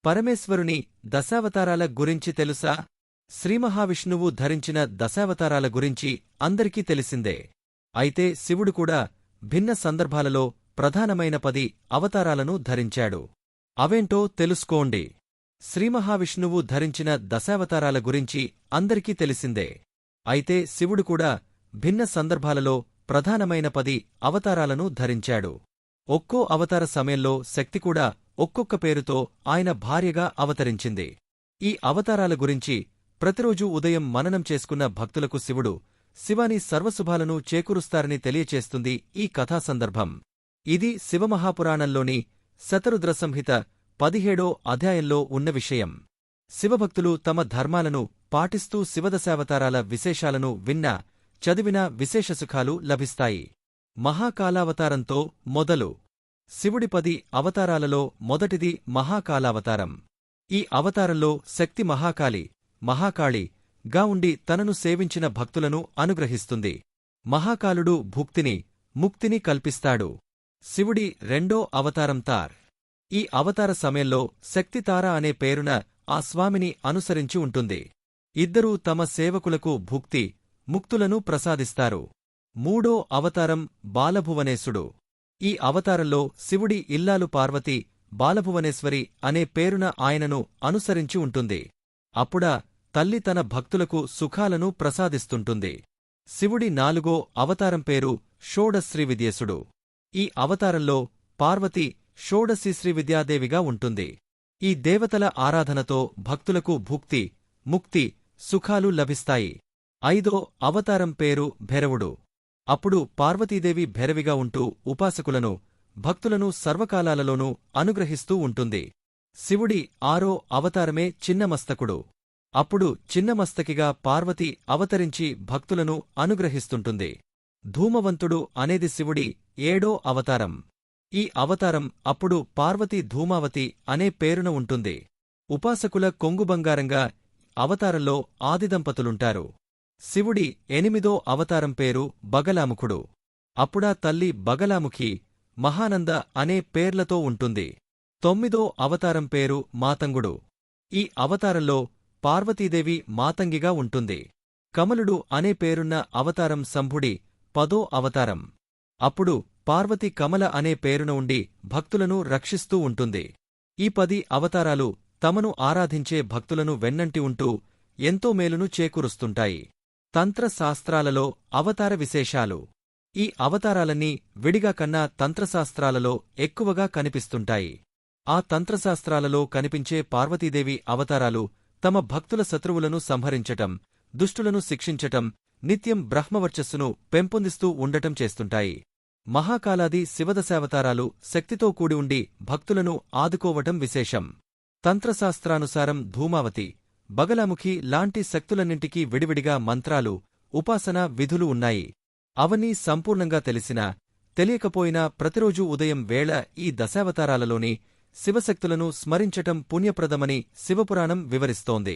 పరమేశ్వరుని దశావతారాల గురించి తెలుసా? శ్రీమహావిష్ణువు ధరించిన దశావతారాల గురించి అందరికీ తెలిసిందే. అయితే శివుడు కూడా భిన్న సందర్భాలలో ప్రధానమైన 10 అవతారాలను ధరించాడు. అవేంటో తెలుసుకోండి. శ్రీమహావిష్ణువు ధరించిన దశావతారాల గురించి అందరికీ తెలిసిందే. అయితే శివుడు కూడా భిన్న సందర్భాలలో ప్రధానమైన 10 అవతారాలను ధరించాడు. ఒక్కో అవతార సమయంలో శక్తి కూడా ఒక్కొక్క పేరుతో ఆయన భార్యగా అవతరించింది. ఈ అవతారాల గురించి ప్రతిరోజూ ఉదయం మననం చేసుకున్న భక్తులకు శివుడు శివాని సర్వశుభాలను చేకూరుస్తారని తెలియచేస్తుంది ఈ కథాసందర్భం. ఇది శివమహాపురాణంలోని శతరుద్రసంహిత 17వ అధ్యాయంలో ఉన్న విషయం. శివభక్తులు తమ ధర్మాలను పాటిస్తూ శివదశావతారాల విశేషాలను విన్నా, చదివినా విశేష సుఖాలు లభిస్తాయి. మహాకాలావతారంతో మొదలు. శివుడి 10 అవతారాలలో మొదటిది మహాకాలావతారం. ఈ అవతారంలో శక్తి మహాకాళి గా ఉండి తనను సేవించిన భక్తులను అనుగ్రహిస్తుంది. మహాకాలుడు ముక్తిని కల్పిస్తాడు. శివుడి రెండో అవతారం తార్. ఈ అవతార సమయంలో శక్తి తార అనే పేరున ఆ స్వామిని అనుసరించి ఉంటుంది. ఇద్దరూ తమ సేవకులకు ముక్తులను ప్రసాదిస్తారు. మూడో అవతారం బాలభువనేశుడు. ఈ అవతారంలో శివుడి ఇల్లాలు పార్వతి బాలభువనేశ్వరి అనే పేరున ఆయనను అనుసరించి ఉంటుంది. అప్పుడా తల్లి తన భక్తులకు సుఖాలను ప్రసాదిస్తుంటుంది. శివుడి 4వ అవతారం పేరు షోడశ్రీవిద్యేశుడు. ఈ అవతారంలో పార్వతి షోడశి శ్రీవిద్యాదేవిగా ఉంటుంది. ఈ దేవతల ఆరాధనతో భక్తులకు ముక్తి, సుఖాలు లభిస్తాయి. 5వ అవతారం పేరు భైరవుడు. అప్పుడు పార్వతీదేవి భైరవిగా ఉంటూ ఉపాసకులను, భక్తులను సర్వకాలాలలోనూ అనుగ్రహిస్తూ ఉంటుంది. శివుడి 6వ అవతారమే చిన్నమస్తకుడు. అప్పుడు చిన్నమస్తకిగా పార్వతి అవతరించి భక్తులను అనుగ్రహిస్తుంటుంది. ధూమవంతుడు అనేది శివుడి 7వ అవతారం. ఈ అవతారం అప్పుడు పార్వతి ధూమావతి అనే పేరున ఉంటుంది. ఉపాసకుల కొంగుబంగారంగా అవతారంలో ఆదిదంపతులుంటారు. శివుడి 8వ అవతారం పేరు బగలాముఖుడు. అప్పుడా తల్లి బగలాముఖి, మహానంద అనే పేర్లతో ఉంటుంది. 9వ అవతారం పేరు మాతంగుడు. ఈ అవతారంలో పార్వతీదేవి మాతంగిగా ఉంటుంది. కమలుడు అనే పేరున్న అవతారం శంభుడి 10వ అవతారం. అప్పుడు పార్వతి కమల అనే పేరున ఉండి భక్తులను రక్షిస్తూ ఉంటుంది. ఈ 10 అవతారాలు తమను ఆరాధించే భక్తులను వెన్నంటి ఉంటూ ఎంతో మేలును చేకూరుస్తుంటాయి. తంత్రశాస్త్రాలలో అవతార విశేషాలు. ఈ అవతారాలన్నీ విడిగా కన్నా తంత్రశాస్త్రాలలో ఎక్కువగా కనిపిస్తుంటాయి. ఆ తంత్రశాస్త్రాలలో కనిపించే పార్వతీదేవి అవతారాలు తమ భక్తుల శత్రువులను సంహరించటం, దుష్టులను శిక్షించటం, నిత్యం బ్రహ్మవర్చస్సును పెంపొందిస్తూ ఉండటం చేస్తుంటాయి. మహాకాలాది శివదశావతారాలు శక్తితో కూడి ఉండి భక్తులను ఆదుకోవటం విశేషం. తంత్రశాస్త్రానుసారం ధూమావతి, బగలాముఖి లాంటి శక్తులన్నింటికీ విడివిడిగా మంత్రాలు, ఉపాసనా విధులు ఉన్నాయి. అవన్నీ సంపూర్ణంగా తెలిసినా, తెలియకపోయినా ప్రతిరోజూ ఉదయం వేళ ఈ దశావతారాలలోని శివశక్తులను స్మరించటం పుణ్యప్రదమని శివపురాణం వివరిస్తోంది.